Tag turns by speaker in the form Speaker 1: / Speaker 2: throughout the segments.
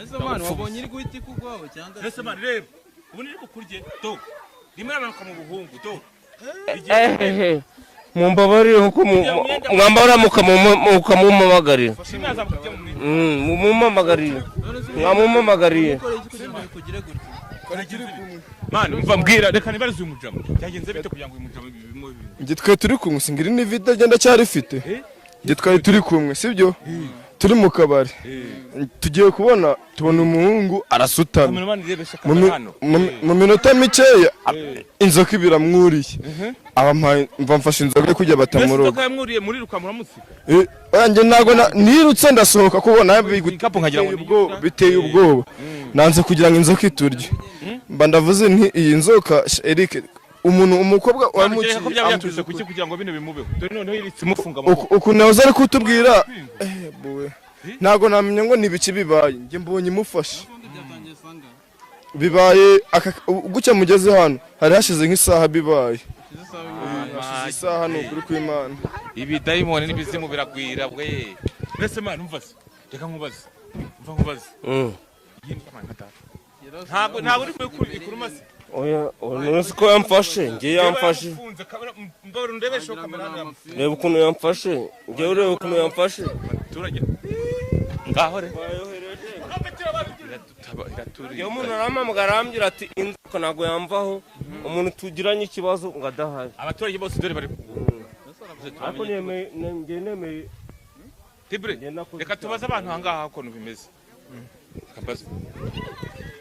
Speaker 1: ese mwana wabonye iri guhita ikugwaho cyangwa
Speaker 2: ese mwana reba ubu niri kukurye to rimwe amanuka mu buhungu to
Speaker 3: mumbabarire kuko mwambara mukamumamagarira mumamagarire mwamumamagariye
Speaker 2: mwana umva mbwira reka nibarize uyu mujama byagenze bite kugira ngo uyu mujama
Speaker 4: nge twe turi kumwe singira ni vida agenda cyarifite nge twari turi kumwe sibyo turi mu kabari tugiye kubona tubona umuhungu arasutama mu minota mikeya inzoka ibiramwuriye mva mfashe inzoka kujya batamuroga nge ntago nirutse ndasohoka kubona biteye ubwoba nanze kugira ngo inzoka iturye mba ndavuze nti iyi nzoka Eric umuntu umukobwa wamuciye
Speaker 2: ko byaturutse kuki kugira ngo bino bimubeho dore noneho iritse mufunga
Speaker 4: uku nawe ari kutubwira bowe ntago namenya ngo nibiki bibaye nge mbonye imufashe bibaye gucya mugeze hano hari hashize nk'isaha bibaye isaha no kuri kw'Imana
Speaker 2: ibi daimoni nibizimu biragwira bwe mbese mana umvaze reka nkubaze ntabwo uri kurumaze
Speaker 3: oya nonese ko yamfashe nge yamfashe reba ukuntu yamfashe nge ureba ukuntu yamfashe
Speaker 2: ngaho re
Speaker 3: iyo umuntu aramamagara arambwira ati inzoka ntabwo yamvaho umuntu tugiranye ikibazo ngo adahari
Speaker 2: abaturage bose dore bari
Speaker 3: ariko nemeye
Speaker 2: Tibre reka tubaze abantu ahangaha ukuntu bimeze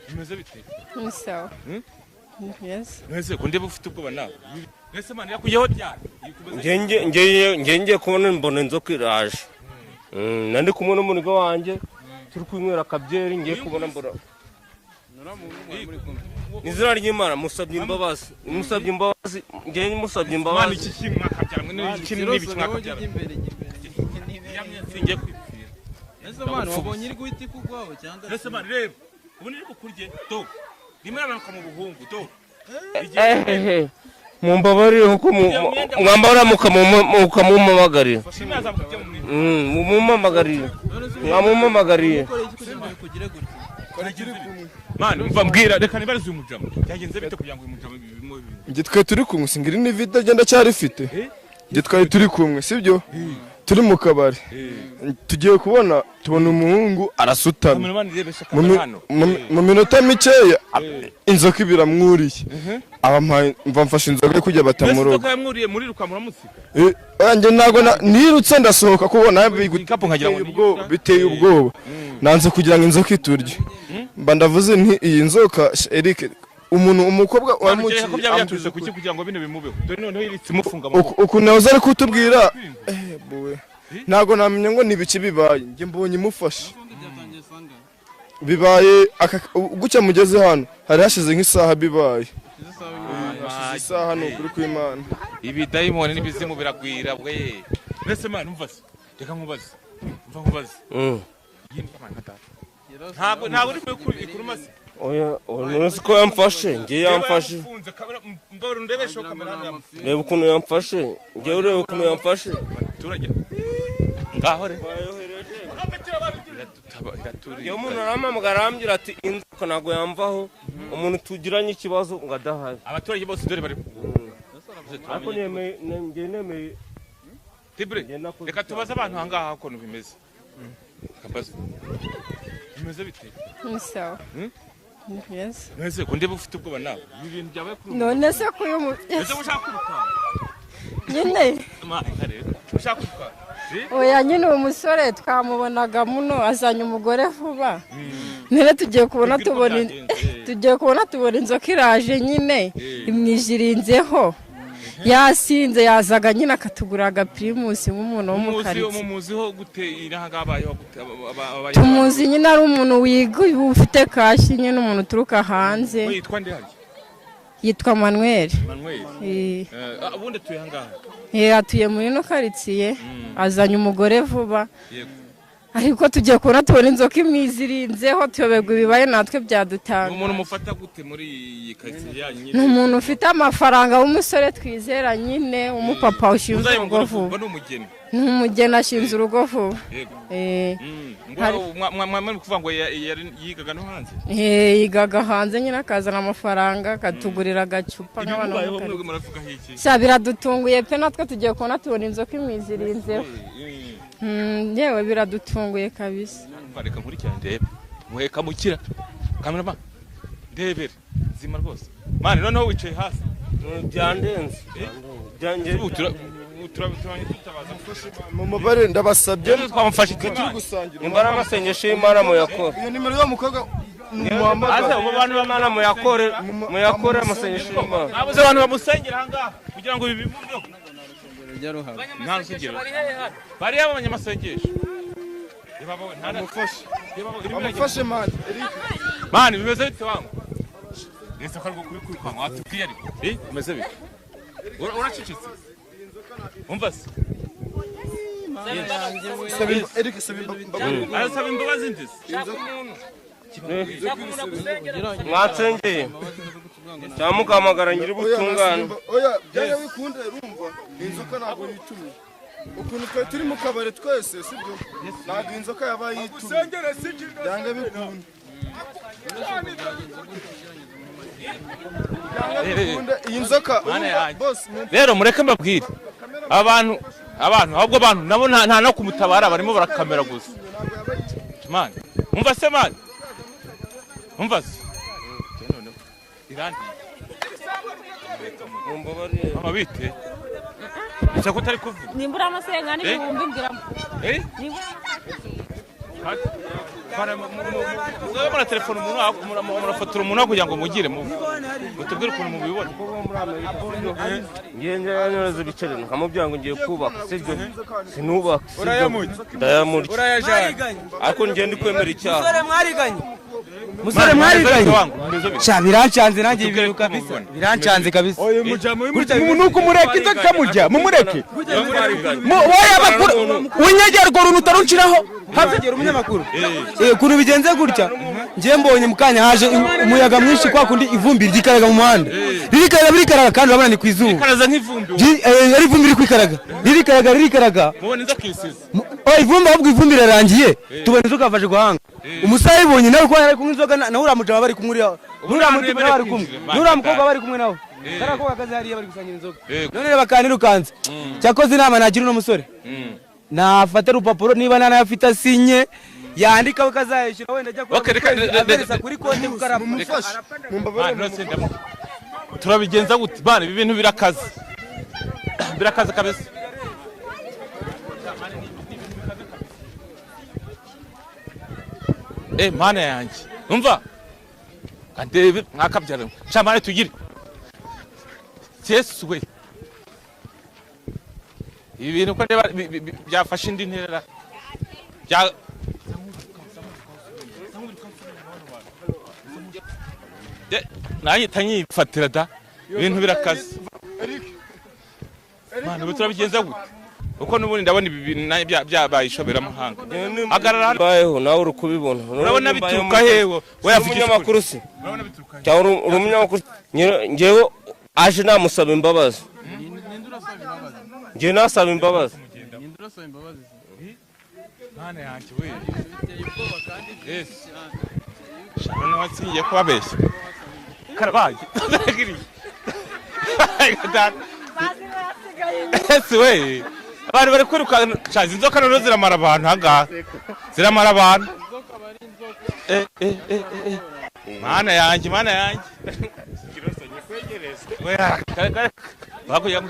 Speaker 2: bimeze bite
Speaker 5: sawa yes
Speaker 2: mwese kunde bufite ubwoba nawe mwese mana yakuyeho cyane
Speaker 3: nge kubona mbona inzoka iraje nandi kumwe n'umunigo wanjye turi kwinywera akabyeri ngiye kubona mbona nizina ry'Imana musabye imbabazi nge musabye imbabazi
Speaker 2: iki kimwe akabyara n'iki n'ibiki mwakabyara singiye kwipfira
Speaker 1: ese mwana wabonye iri guhita ikugwaho cyangwa
Speaker 2: ese mwana reba ubu niri kukurye to rimwe amanuka mu buhungu to
Speaker 3: mumbabarire kuko mwambara mukamumamagarira mumamagarire mwamumamagariye
Speaker 2: mwana umva mbwira reka nibarize uyu mujama byagenze bite kugira ngo uyu mujama
Speaker 4: nge twe turi kumwe singira ni vida agenda cyarifite nge twari turi kumwe sibyo turi mu kabari tugiye kubona tubona umuhungu arasutama mu minota mikeya inzoka ibiramwuriye mva mfashe inzoka kujya batamuroga nge ntago nirutse ndasohoka kubona biteye ubwoba nanze kugira ngo inzoka iturye mba ndavuze nti iyi nzoka Eric umuntu umukobwa wamuciye
Speaker 2: ko byaturutse kuki kugira ngo bino bimubeho dore noneho iritse mufunga
Speaker 4: uku nawe ari kutubwira bowe ntago namenya ngo nibiki bibaye nge mbonye imufashe bibaye gucya mugeze hano hari hashize nk'isaha bibaye isaha no kuri kw'Imana
Speaker 2: ibi daimoni nibizimu biragwira bwe mbese mana umvaze reka nkubaze ntabwo uri kurumaze
Speaker 3: oya nonese ko yamfashe nge yamfashe reba ukuntu yamfashe nge ureba ukuntu yamfashe
Speaker 2: ngaho re
Speaker 3: iyo umuntu aramamagara arambwira ati inzoka ntabwo yamvaho umuntu tugiranye ikibazo ngo adahari
Speaker 2: abaturage bose dore bari
Speaker 3: ariko nemeye
Speaker 2: Tibre reka tubaze abantu ahangaha ukuntu bimeze bimeze bite
Speaker 5: sawa yes
Speaker 2: mwese kunde bufite ubwoba nawe ibintu byabaye kuri
Speaker 5: none se ko uyu
Speaker 2: ese ushaka kuruka
Speaker 5: nyine
Speaker 2: ushaka kuruka
Speaker 5: oya nyine uwo musore twamubonaga muno azanye umugore vuba none tugiye kubona tubona inzoka iraje nyine imwijirinzeho yasinze yazaga nyine akatugura agapirimusi nk'umuntu w'umukaritsiye
Speaker 2: umuziho gute irahangabayeho
Speaker 5: tumuzi nyine ari umuntu wiga ufite kashi nyine umuntu uturuka hanze
Speaker 2: yitwa nde hari
Speaker 5: yitwa Manuel
Speaker 2: ubundi atuye hangaha
Speaker 5: atuye muri no karitsiye azanye umugore vuba ariko tugiye kubona tubona inzoka imwizirinzeho tuyoberwa ibibaye natwe byadutanga.
Speaker 2: Ni umuntu mufata gute muri iyi karitsiye yanyu nyine?
Speaker 5: Ni umuntu ufite amafaranga w'umusore twizera nyine, umupapa ushinzwe urugo vuba. Ni umugeni ashinze urugo vuba.
Speaker 2: Mwamwe kuvuga ngo yigaga no hanze?
Speaker 5: Yigaga hanze nyine akazana amafaranga akatugurira agacupa nk'abana
Speaker 2: b'umukara.
Speaker 5: Sha biradutunguye pe natwe tugiye kubona tubona inzoka imwizirinzeho. Yewe biradutunguye kabisa.
Speaker 2: Reka nkurikirane ndebe. Muheka mukira. Kamera ndebere zima rwose. Mani noneho wicaye hasi.
Speaker 3: Byandenze. Byanjye
Speaker 4: mumubare ndabasabye
Speaker 2: twamufashe
Speaker 3: imbaraga amasengesho y'Imana muyakora.
Speaker 4: Iyo nimero yo mukaga
Speaker 3: aza mu bantu b'Imana muyakore amasengesho y'Imana.
Speaker 2: Abuze abantu bamusengera hanga kugira ngo ibi biburyo nta rusengero bari abanyamasengesho
Speaker 4: amufashe
Speaker 2: mani bimeze bite wangu nese ko kuri kwanga watubwiye ariko bimeze bite uracicitse umva se
Speaker 4: Eric
Speaker 2: arasaba imbabazi ndise
Speaker 3: mwatsengeye cyamukamagara nyiri butungana.
Speaker 4: Oya byanga bikunda urumva inzoka ntabwo yitumye ukuntu twe turi mu kabare twese sibyo ntabwo inzoka yabaye yitumye byanga bikunda iyi nzoka
Speaker 2: rero mureke mbabwire abantu ahubwo abantu nabo nta no kumutabara barimo barakamera gusa mani umva se mani umva se irandi amabite ese ko utari kuvuga
Speaker 6: nimbura amasenga n'ibihumbi mbwiramo
Speaker 2: mura telefone umuntu murafotora umuntu kugira ngo mugire mutubwire ukuntu mubibona.
Speaker 3: Ngiye nyoza bicare nkamubwira ngo ngiye kubaka sibyo sinubaka
Speaker 2: ndayamurya
Speaker 3: ariko ngiye ndi kwemera icyaha.
Speaker 7: Musore mwariganye sha birancanze nanjye ibintu kabisa birancanze kabisa.
Speaker 8: Nuko mureke inzoka murya mumureke wowe abakuru unyegerwa runtu utarunciraho
Speaker 7: havugera umunyamakuru kuntu bigenze gutya ngiye mbonye mukanya haje umuyaga mwinshi kwa kundi ivumbi ryikaraga mu muhanda ririkaraga kandi urabona ni kwizuba
Speaker 2: ikaraza nk'ivumbi
Speaker 7: ari ivumbi rikaraga ririkaraga
Speaker 2: mubona inzoka isize
Speaker 7: ivumbi ahubwo ivumbi rirarangiye tubona inzoka yafashe guhanga umusaya ibonye nawe ko yari kumwe inzoga na uramujama bari kumwe n'uramutuma bari kumwe n'uramukobwa bari kumwe nawe karakobwa kazi hariya bari gusangira inzoga none reba kanirukanze cyakoze inama nagira uno musore nafata urupapuro niba nanayafite asinye yandikaho kazayishyura wenda ajya kubaza kuri konti kukaraba
Speaker 4: mumufashe
Speaker 2: turabigenza gute bana ibi bintu birakaze kabisa. Mana yanjye umva andebe mwakabyara shamane tugire Yesu we ibi bintu ko byafashe indi ntera nanjye tanyifatira da ibintu birakaze Mana turabigenza gute uko nubundi ndabona ibi bintu byabaye ishoberamahanga agarara hano
Speaker 3: bayeho nawe uri kubibona
Speaker 2: urabona bituruka hewe
Speaker 3: umunyamakuru se cyangwa umunyamakuru ngewe aje namusaba imbabazi ngewe nasaba imbabazi
Speaker 2: Mana yanjye we none watsingiye kubabeshya karabaye Yesu we abantu bari kwiruka chazi inzoka none ziramara abantu hangaha ziramara abantu Mana yanjye kirosonye kwegereza we baguye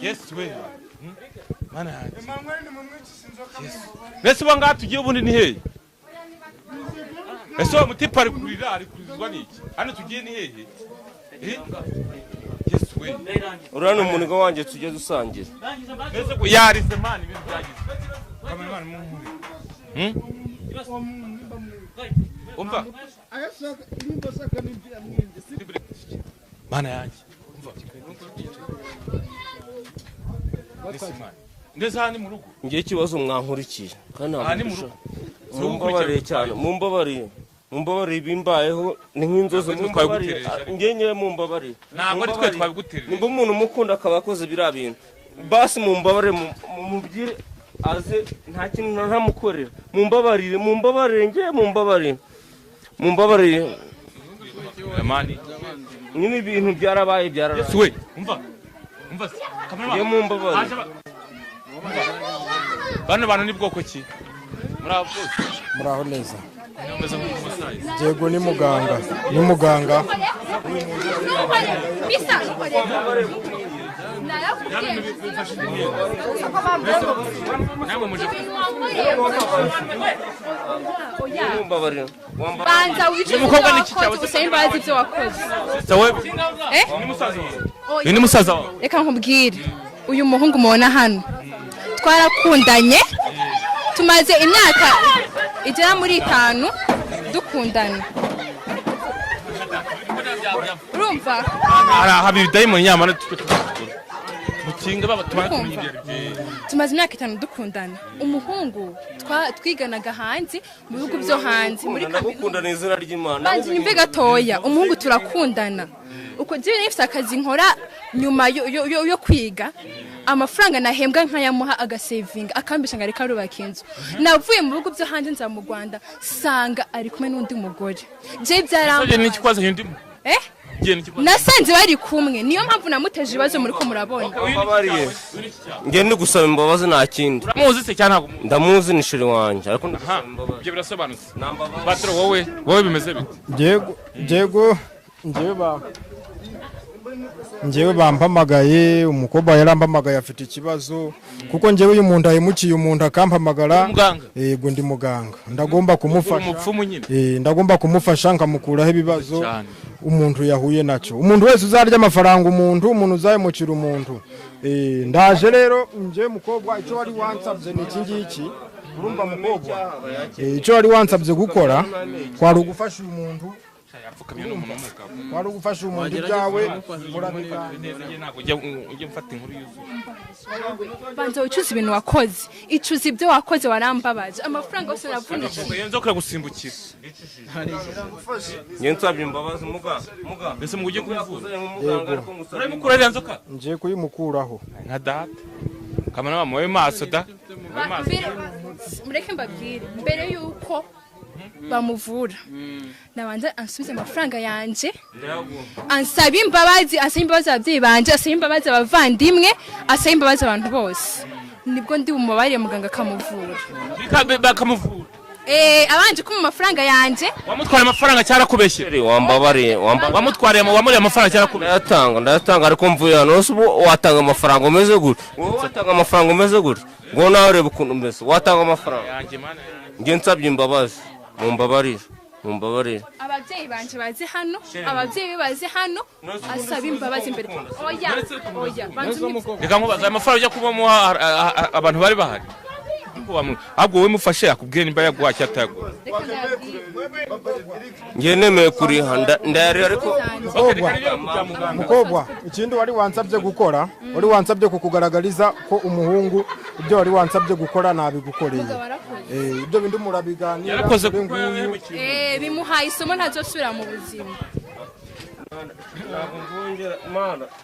Speaker 2: Yesu we Mana yanjye Yesu banga tugiye ubundi ni hehe Yesu mutipa ari kurira ari kurizwa niki hano tugiye ni hehe Yesu we
Speaker 3: urana umuniga wanje tujye dusangira
Speaker 2: Yesu ko yarize man ibintu byagize kamera man umva
Speaker 4: ayashaka nimba saka nimbi amwinde
Speaker 2: Mana yanjye umva Yesu man ndetse hano mu rugo
Speaker 3: ngiye ikibazo mwankurikiye kandi
Speaker 2: hano mu rugo
Speaker 3: mumbabarire cyane mumbabarire bimbayeho ni nk'inzozi mumbabarire ngenye mumbabarire
Speaker 2: ntabwo ari twe twabiguterera
Speaker 3: nimba umuntu umukunda akaba akoze biriya bintu basi mumbabarire mumubwire aze nta kintu ntamukorera mumbabarire ngiye mumbabarire
Speaker 2: mani
Speaker 3: nyine ibintu byarabaye
Speaker 2: we umva
Speaker 3: ngiye mumbabarire
Speaker 2: bano bantu ni bwoko ki
Speaker 9: muraho neza Diego ni muganga
Speaker 6: banza wicuze wakoze usaba imbabazi ibyo wakoze
Speaker 2: ni musaza wawe
Speaker 6: reka nkubwire uyu muhungu mubona hano twarakundanye tumaze imyaka igera muri 5 dukundana urumva
Speaker 2: habiri dayimoni nyamara mukinga
Speaker 6: tumaze imyaka 5 dukundana umuhungu twiganaga hanze mu bihugu byo hanze muri
Speaker 3: kaminuza izina ry'Imana
Speaker 6: banzi nimbe gatoya umuhungu turakundana uko je nifite akazi nkora nyuma yo kwiga amafaranga nahembwa nkayamuha agasavinga akambisha ngari karubaka inzu navuye mu bihugu byo hanze nza mu Rwanda sanga ari kumwe n'undi mugore je byaramba
Speaker 2: ni ikikwaza yundi
Speaker 6: nasanze bari kumwe niyo mpamvu namuteje ibibazo muri ko murabona
Speaker 3: ngiye ndi gusaba imbabazi nta kindi
Speaker 2: muzi se cyane
Speaker 3: ndamuzi ni shiri wanje ariko ndasaba imbabazi
Speaker 2: ibyo birasobanutse patro wowe bimeze bite
Speaker 9: Diego njyewe bampamagaye umukobwa yarampamagaye afite ikibazo kuko njyewe uyu muntu ayimukiye umuntu akampamagara yego ndi muganga ndagomba kumufasha nkamukuraho ibibazo umuntu yahuye nacyo umuntu wese uzarya amafaranga umuntu uzayimukira umuntu ndaje rero njye mukobwa icyo wari wansabye ni iki ngiki urumva mukobwa icyo wari wansabye gukora kwari ugufasha uyu muntu wari ugufasha umuntu ibyawe
Speaker 6: banza wicuza ibintu wakoze icuza ibyo wakoze warambabaje amafaranga yose navunikiye
Speaker 2: nzokora gusimbukira
Speaker 3: ngiye nsabye imbabazi muga
Speaker 2: mbese mu ujye kumuvura urabimukura rya nzoka
Speaker 9: ngiye kuyimukuraho
Speaker 2: nka data kamana mama we maso da
Speaker 6: mureke mbabwire mbere yuko bamuvura nabanza ansubize amafaranga yanje ansaba imbabazi ababyeyi banje asaba imbabazi abavandimwe asaba imbabazi abantu bose nibwo ndi bumubariye muganga akamuvura
Speaker 2: bakamuvura
Speaker 6: abanje kuma amafaranga yanje
Speaker 2: wamutwara amafaranga cyara kubeshyere
Speaker 3: wambabariye
Speaker 2: wamuriye amafaranga cyara kubeshyere
Speaker 3: ndayatanga ariko mvuye hano watanga amafaranga umeze gute watanga amafaranga umeze gute ngo nawe urebe ukuntu umeze watanga amafaranga ngiye nsabye imbabazi mumbabarire
Speaker 6: ababyeyi banje bazi hano ababyeyi bazi hano asaba imbabazi imbere oya
Speaker 2: reka nkubaza amafaranga ujya kubamo abantu bari bahari ahubwo wowe mufashe yakubwiye nimba yaguha cyangwa atayaguha
Speaker 3: ngiye nemeye kuriha ndayari ariko
Speaker 9: mukobwa ikindi wari wansabye gukora wari wansabye kukugaragariza ko umuhungu ibyo wari wansabye gukora nabigukoreye ibyo bindi murabiganira
Speaker 2: yarakoze
Speaker 6: bimuhaye isomo ntazosubira mu buzima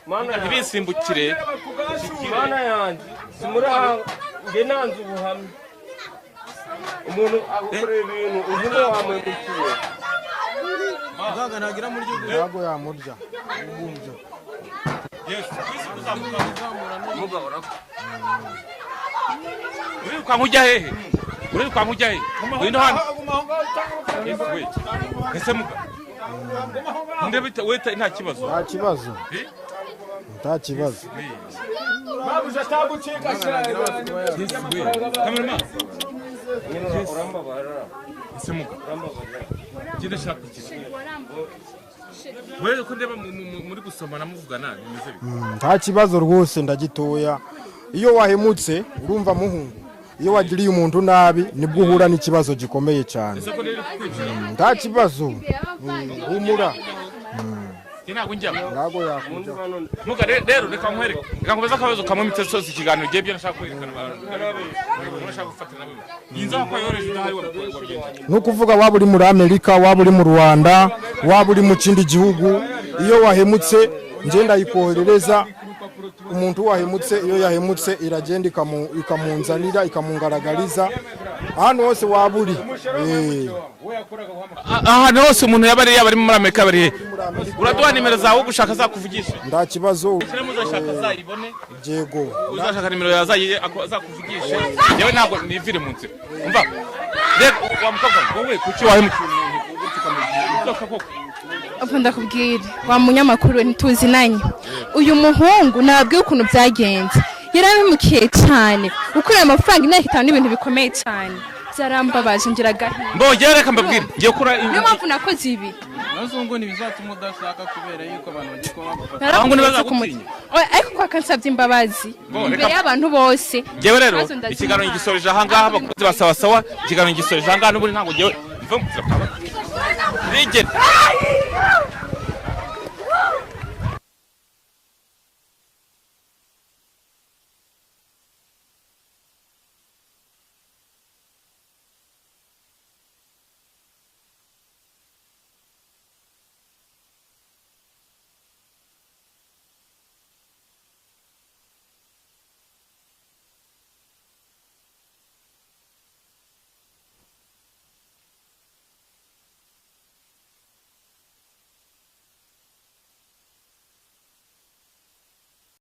Speaker 3: mana
Speaker 2: ntibisimbukire
Speaker 3: mana yanjye simura nge nanze ubuhamya umuntu agukorera ibintu uzi ngo wamuhemukiye
Speaker 1: muganga ntagira muri gihugu
Speaker 9: ntabwo yamurya
Speaker 2: urirukanka ujya hehe ngwino hano ese ndebita weta nta kibazo
Speaker 9: babuja tagucika
Speaker 2: kamera
Speaker 3: urambabara
Speaker 2: ese muga kinde shaka wewe ko ndeba muri gusomana muvugana bimeze bite
Speaker 9: nta kibazo rwose ndagitoya iyo wahemutse urumva muhungu iyo wagiriye umuntu nabi nibwo uhura n'ikibazo gikomeye cyane nta kibazo humura
Speaker 2: ntabwo njyamo
Speaker 9: ntabwo yakujya
Speaker 2: muga rero reka nkwereke reka nkubaze akabazo kamwe mitesozi ikiganiro giye byo nashaka kwerekana abantu nashaka gufatira nabo yinza ko yoreje udahari wabigenza
Speaker 9: ni ukuvuga waba uri muri Amerika waba uri mu Rwanda waba uri mu kindi gihugu iyo wahemutse nje ndayikoherereza umuntu wahemutse iyo yahemutse iragenda ikamunzanira ikamungaragariza ahantu hose waba uri
Speaker 2: ahantu hose umuntu yaba ari muri Amerika bari uraduha nimero zawe gushaka zakuvugisha
Speaker 9: nta kibazo
Speaker 2: uzashaka zayibone
Speaker 9: yego
Speaker 2: uzashaka nimero zakuvugisha yewe ntabwo nivire mu nzira umva rego wa mukobwa wowe kuki wahemukiye umuntu
Speaker 6: ndakubwira wa munyamakuru ntituzinanye uyu muhungu nabwiye ukuntu byagenze yarabimukiye cyane ukurira amafaranga imyaka 5 n'ibintu bikomeye cyane byarambabaje ngira gahinda
Speaker 2: mbogera reka mbabwira ngiye kura
Speaker 6: niyo mpamvu nakoze ibi
Speaker 1: nazungu ntibizatuma udashaka kubera yuko abantu bagiye kuba
Speaker 2: ahubwo ntibazagutinya
Speaker 6: ariko kwa kansabye imbabazi imbere y'abantu bose
Speaker 2: ngewe rero ikiganiro gisoreje aha ngaha abakozi basaba sawa ikiganiro gisoreje aha ngaha n'ubundi ntabwo ngewe mva mu nzira rigenda